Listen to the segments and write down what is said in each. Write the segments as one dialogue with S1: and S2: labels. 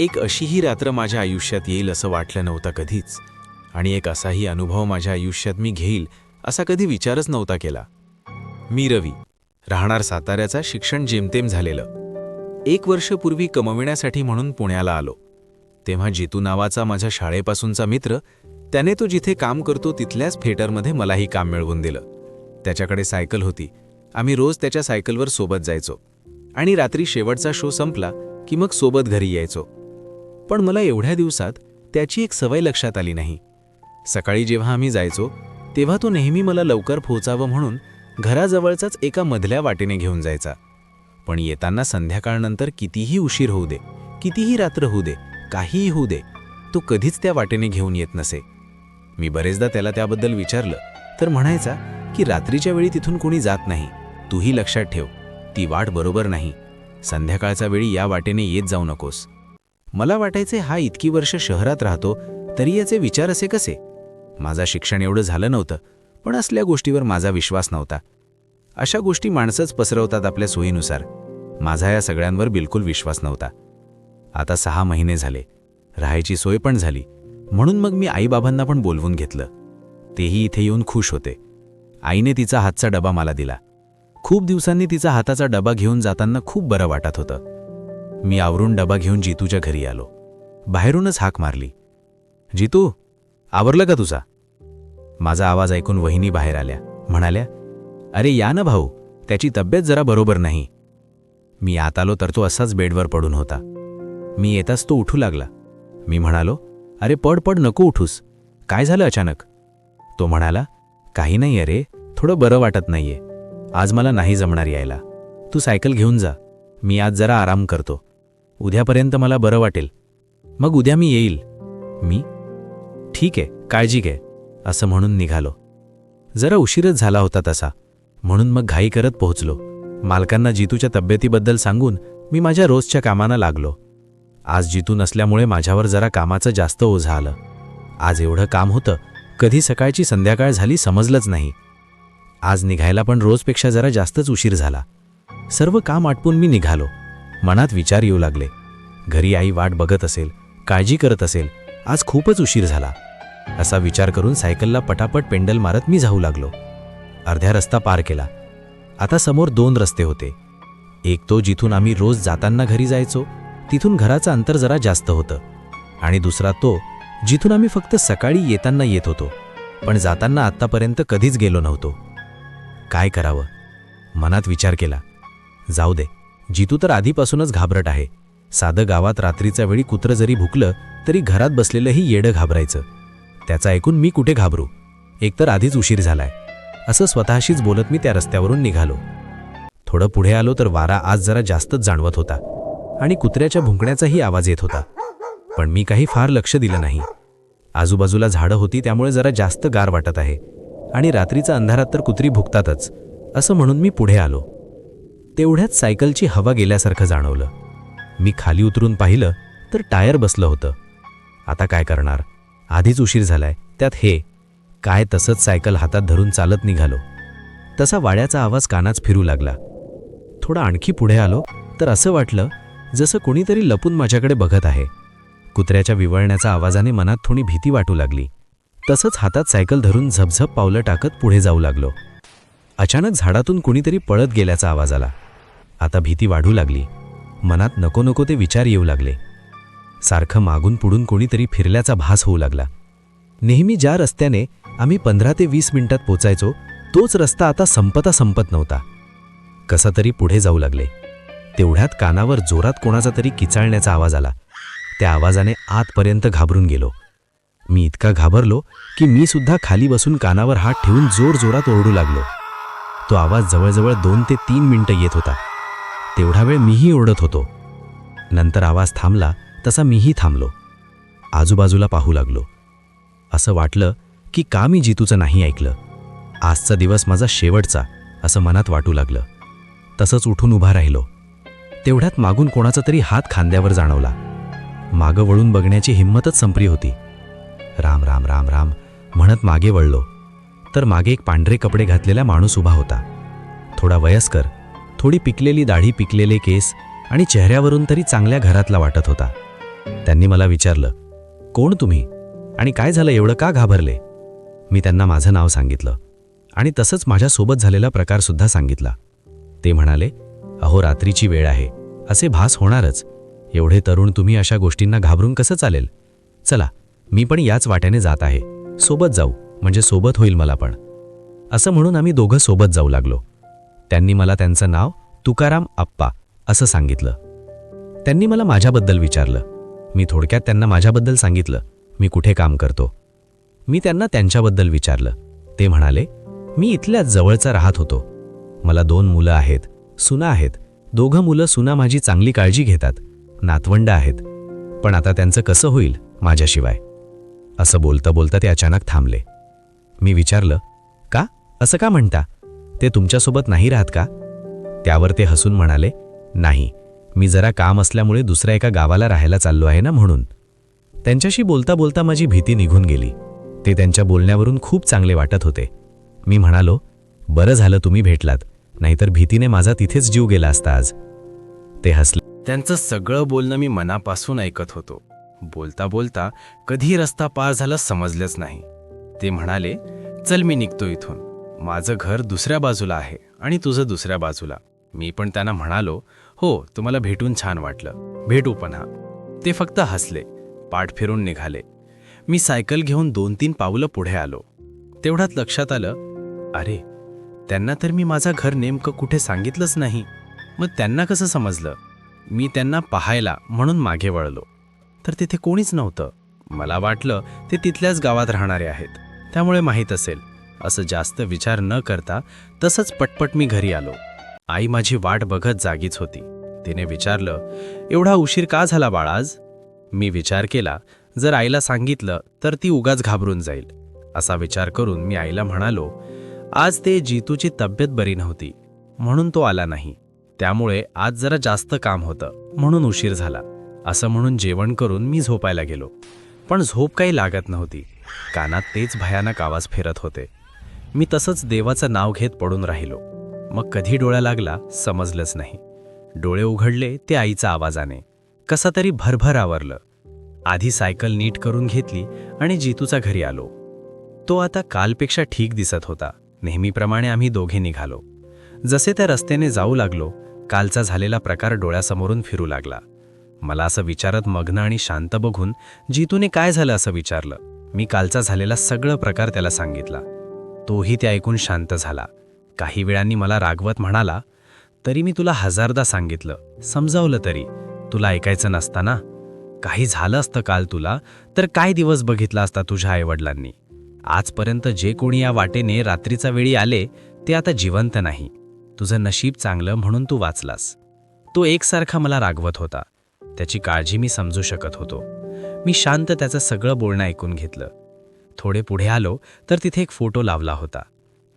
S1: एक अशीही रात्र माझ्या आयुष्यात येईल असं वाटलं नव्हतं कधीच, आणि एक असाही अनुभव माझ्या आयुष्यात मी घेईल असा कधी विचारच नव्हता केला. मी रवी, राहणार साताऱ्याचा, शिक्षण जेमतेम झालेलं. 1 वर्ष पूर्वी कमविण्यासाठी म्हणून पुण्याला आलो. तेव्हा जितू नावाचा माझ्या शाळेपासूनचा मित्र, त्याने तो जिथे काम करतो तिथल्याच थिएटरमध्ये मलाही काम मिळवून दिलं. त्याच्याकडे सायकल होती. आम्ही रोज त्याच्या सायकलवर सोबत जायचो आणि रात्री शेवटचा शो संपला की मग सोबत घरी यायचो. पण मला एवढ्या दिवसात त्याची एक सवय लक्षात आली नाही. सकाळी जेव्हा आम्ही जायचो तेव्हा तो नेहमी मला लवकर पोहोचावं म्हणून घराजवळचाच एका मधल्या वाटेने घेऊन जायचा. पण येताना संध्याकाळनंतर कितीही उशीर होऊ दे, कितीही रात्र होऊ दे, काहीही होऊ दे, तो कधीच त्या वाटेने घेऊन येत नसे. मी बरेचदा त्याला त्याबद्दल विचारलं तर म्हणायचा की रात्रीच्या वेळी तिथून कोणी जात नाही, तूही लक्षात ठेव, ती वाट बरोबर नाही, संध्याकाळच्या वेळी या वाटेने येत जाऊ नकोस. मला वाटायचे हा इतकी वर्ष शहरात राहतो तरी याचे विचार असे कसे. माझा शिक्षण एवढं झालं नव्हतं, पण असल्या गोष्टीवर माझा विश्वास नव्हता. अशा गोष्टी माणसंच पसरवतात आपल्या सोयीनुसार. माझा या सगळ्यांवर बिलकुल विश्वास नव्हता. आता 6 महिने झाले, राहायची सोय पण झाली, म्हणून मग मी आईबाबांना पण बोलवून घेतलं. तेही इथे येऊन खुश होते. आईने तिचा हातचा डबा मला दिला. खूप दिवसांनी तिचा हाताचा डबा घेऊन जाताना खूप बरं वाटत होतं. मी आवरून डबा घेऊन जितूच्या घरी आलो. बाहेरूनच हाक मारली, जितू, आवरलं का तुझा? माझा आवाज ऐकून वहिनी बाहेर आल्या. म्हणाल्या, अरे या ना भाऊ, त्याची तब्येत जरा बरोबर नाही. मी आत आलो तर तो असाच बेडवर पडून होता. मी येताच तो उठू लागला. मी म्हणालो, अरे पड पड, नको उठूस, काय झालं अचानक? तो म्हणाला, काही नाही अरे, थोडं बरं वाटत नाहीये, आज मला नाही जमणार यायला, तू सायकल घेऊन जा, मी आज जरा आराम करतो, उद्यापर्यंत मला बरं वाटेल, मग उद्या मी येईल. मी ठीक आहे, काळजी घे, असं म्हणून निघालो. जरा उशीरच झाला होता तसा, म्हणून मग घाई करत पोहोचलो. मालकांना जितूच्या तब्येतीबद्दल सांगून मी माझ्या रोजच्या कामांना लागलो. आज जितू नसल्यामुळे माझ्यावर जरा कामाचं जास्त ओझं आलं. आज एवढं काम होतं, कधी सकाळची संध्याकाळ झाली समजलंच नाही. आज निघायला पण रोजपेक्षा जरा जास्तच उशीर झाला. सर्व काम आटपून मी निघालो. मनात विचार येऊ लागले, घरी आई वाट बघत असेल, काळजी करत असेल, आज खूपच उशीर झाला. असा विचार करून सायकलला पटापट पेंडल मारत मी जाऊ लागलो. अर्ध्या रस्ता पार केला. आता समोर 2 रस्ते होते. एक तो जिथून आम्ही रोज जाताना घरी जायचो, तिथून घराचं अंतर जरा जास्त होतं, आणि दुसरा तो जिथून आम्ही फक्त सकाळी येताना येत होतो, पण जाताना आत्तापर्यंत कधीच गेलो नव्हतो. काय करावं, मनात विचार केला. जाऊ दे, जितू तर आधीपासूनच घाबरट आहे. साधं गावात रात्रीच्या वेळी कुत्रं जरी भुकलं तरी घरात बसलेलंही येडं घाबरायचं. त्याचं ऐकून मी कुठे घाबरू, एकतर आधीच उशीर झालाय, असं स्वतःशीच बोलत मी त्या रस्त्यावरून निघालो. थोडं पुढे आलो तर वारा आज जरा जास्तच जाणवत होता आणि कुत्र्याच्या भुंकण्याचाही आवाज येत होता, पण मी काही फार लक्ष दिलं नाही. आजूबाजूला झाडं होती त्यामुळे जरा जास्त गार वाटत आहे, आणि रात्रीचा अंधारात तर कुत्री भुकतातच, असं म्हणून मी पुढे आलो. तेवढ्यात सायकलची हवा गेल्यासारखं जाणवलं. मी खाली उतरून पाहिलं तर टायर बसलं होतं. आता काय करणार, आधीच उशीर झालाय, त्यात हे काय. तसंच सायकल हातात धरून चालत निघालो. तसा वाड्याचा आवाज कानात फिरू लागला. थोडा आणखी पुढे आलो तर असं वाटलं जसं कोणीतरी लपून माझ्याकडे बघत आहे. कुत्र्याच्या विवळण्याच्या आवाजाने मनात थोडी भीती वाटू लागली. तसंच हातात सायकल धरून झपझप पावलं टाकत पुढे जाऊ लागलो. अचानक झाडातून कुणीतरी पळत गेल्याचा आवाज आला. आता भीती वाढू लागली. मनात नको नको ते विचार येऊ लागले. सारखं मागून पुढून कोणीतरी फिरल्याचा भास होऊ लागला. नेहमी ज्या रस्त्याने आम्ही 15 ते 20 मिनिटात पोचायचो तोच रस्ता आता संपत नव्हता. कसा तरी पुढे जाऊ लागले. तेवढ्यात कानावर जोरात कोणाचा तरी किचाळण्याचा आवाज आला. त्या आवाजाने आतपर्यंत घाबरून गेलो. मी इतका घाबरलो की मी सुद्धा खाली बसून कानावर हात ठेवून जोरजोरात ओरडू लागलो. तो आवाज जवळजवळ 2 ते 3 मिनिटं येत होता. तेवढा वेळ मीही ओरडत होतो. नंतर आवाज थांबला तसा मीही थांबलो. आजूबाजूला पाहू लागलो. असं वाटलं की का मी जितूचं नाही ऐकलं. आजचा दिवस माझा शेवटचा असं मनात वाटू लागलं. तसंच उठून उभा राहिलो. तेवढ्यात मागून कोणाचा तरी हात खांद्यावर जाणवला. मागं वळून बघण्याची हिंमतच संपली होती. राम राम राम राम म्हणत मागे वळलो तर मागे एक पांढरे कपडे घातलेला माणूस उभा होता. थोडा वयस्कर, थोडी पिकलेली दाढी, पिकलेले केस, आणि चेहऱ्यावरून तरी चांगल्या घरातला वाटत होता.
S2: त्यांनी मला विचारलं, कोण तुम्ही आणि काय झालं, एवढं का घाबरले? मी त्यांना माझं नाव सांगितलं आणि तसंच माझ्यासोबत झालेला प्रकारसुद्धा सांगितला. ते म्हणाले, अहो रात्रीची वेळ आहे, असे भास होणारच. एवढे तरुण तुम्ही अशा गोष्टींना घाबरून कसं चालेल? चला, मी पण याच वाट्याने जात आहे, सोबत जाऊ, म्हणजे सोबत होईल मला पण. असं म्हणून आम्ही दोघं सोबत जाऊ लागलो. त्यांनी मला त्यांचं नाव तुकाराम आप्पा असं सांगितलं. त्यांनी मला माझ्याबद्दल विचारलं. मी थोडक्यात त्यांना माझ्याबद्दल सांगितलं, मी कुठे काम करतो. मी त्यांना त्यांच्याबद्दल विचारलं. ते म्हणाले, मी इथल्याच जवळचा राहत होतो. मला 2 मुलं आहेत, सुना आहेत. दोघं मुलं सुना माझी चांगली काळजी घेतात, नातवंड आहेत. पण आता त्यांचं कसं होईल माझ्याशिवाय? असं बोलता बोलता ते अचानक थांबले. मी विचारलं, का असं का म्हणता? ते तुमच्यासोबत नाही राहत का? त्यावर ते हसून म्हणाले, नाही, मी जरा काम असल्यामुळे दुसऱ्या एका गावाला राहायला चाललो आहे ना, म्हणून. त्यांच्याशी बोलता बोलता माझी भीती निघून गेली. ते त्यांच्या बोलण्यावरून खूप चांगले वाटत होते. मी म्हणालो, बरं झालं तुम्ही भेटलात, नाहीतर भीतीने माझा तिथेच जीव गेला असता आज. ते हसले.
S1: त्यांचं सगळं बोलणं मी मनापासून ऐकत होतो. बोलता बोलता कधी रस्ता पार झाला समजलंच नाही. ते म्हणाले, चल मी निघतो इथून. माझं घर दुसऱ्या बाजूला आहे आणि तुझं दुसऱ्या बाजूला. मी पण त्यांना म्हणालो, हो, तुम्हाला भेटून छान वाटलं, भेटू पुन्हा. ते फक्त हसले, पाठ फिरून निघाले. मी सायकल घेऊन 2-3 पावलं पुढे आलो. तेवढ्यात लक्षात आलं, अरे, त्यांना तर मी माझं घर नेमकं कुठे सांगितलंच नाही. मग त्यांना कसं समजलं? मी त्यांना पाहायला म्हणून मागे वळलो, तर तिथे कोणीच नव्हतं. मला वाटलं ते तिथल्याच गावात राहणारे आहेत, त्यामुळे माहीत असेल. असं जास्त विचार न करता तसंच पटपट मी घरी आलो. आई माझी वाट बघत जागीच होती. तिने विचारलं, एवढा उशीर का झाला बाळा आज? मी विचार केला, जर आईला सांगितलं तर ती उगाच घाबरून जाईल. असा विचार करून मी आईला म्हणालो, आज ते जीतूची तब्येत बरी नव्हती म्हणून तो आला नाही. त्यामुळे आज जरा जास्त काम होतं म्हणून उशीर झाला. असं म्हणून जेवण करून मी झोपायला गेलो. पण झोप काही लागत नव्हती. कानात तेच भयानक आवाज फिरत होते. मी तसंच देवाचं नाव घेत पडून राहिलो. मग कधी डोळा लागला समजलंच नाही. डोळे उघडले ते आईच्या आवाजाने. कसा तरी भरभर आवरलं. आधी सायकल नीट करून घेतली आणि जीतूचा घरी आलो. तो आता कालपेक्षा ठीक दिसत होता. नेहमीप्रमाणे आम्ही दोघे निघालो. जसे त्या रस्त्याने जाऊ लागलो, कालचा झालेला प्रकार डोळ्यासमोरून फिरू लागला. मला असं विचारत मग्न आणि शांत बघून जीतूने काय झालं असं विचारलं. मी कालचा झालेला सगळं प्रकार त्याला सांगितला. तोही ते ऐकून शांत झाला. काही वेळांनी मला रागवत म्हणाला, तरी मी तुला 1000दा सांगितलं, समजावलं, तरी तुला ऐकायचं नसताना. काही झालं असतं काल तुला तर काय दिवस बघितला असता तुझ्या आईवडिलांनी. आजपर्यंत जे कोणी या वाटेने रात्रीचा वेळी आले ते आता जिवंत नाही. तुझं नशीब चांगलं म्हणून तू वाचलास. तो एकसारखा मला रागवत होता. त्याची काळजी मी समजू शकत होतो. मी शांत त्याचं सगळं बोलणं ऐकून घेतलं. थोडे पुढे आलो तर तिथे एक फोटो लावला होता.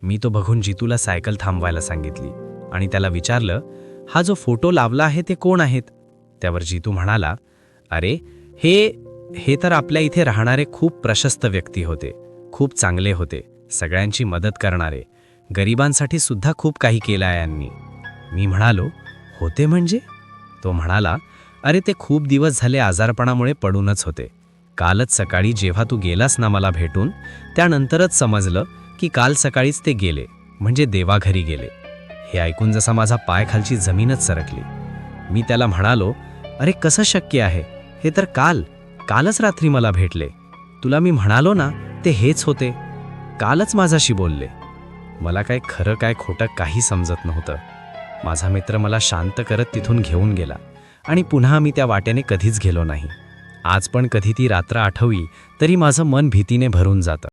S1: मी तो बघून जीतूला सायकल थांबवायला सांगितली आणि त्याला विचारलं, हा जो फोटो लावला आहे ते कोण आहेत? त्यावर जीतू म्हणाला, अरे, हे तर आपल्या इथे राहणारे खूप प्रशस्त व्यक्ती होते. खूप चांगले होते, सगळ्यांची मदत करणारे. गरिबांसाठी सुद्धा खूप काही केलं आहे यांनी. मी म्हणालो, होते म्हणजे? तो म्हणाला, अरे, ते खूप दिवस झाले आजारपणामुळे पडूनच होते. कालच सकाळी जेव्हा तू गेलास ना मला भेटून, त्यानंतरच समजलं की काल सकाळीच ते गेले, म्हणजे देवाघरी गेले. हे ऐकून जसा माझा पाय खालची जमीनच सरकली. मी त्याला म्हणालो, अरे, कसं शक्य आहे? हे तर कालच रात्री मला भेटले. तुला मी म्हणालो ना ते हेच होते. कालच माझ्याशी बोलले. मला काय खरं काय खोटं काही समजत नव्हतं. माझा मित्र मला शांत करत तिथून घेऊन गेला आणि पुन्हा मी त्या वाट्याने कधीच गेलो नाही. आज पण कधी ती रात्र आठवली तरी माझं मन भीतीने भरून जातं.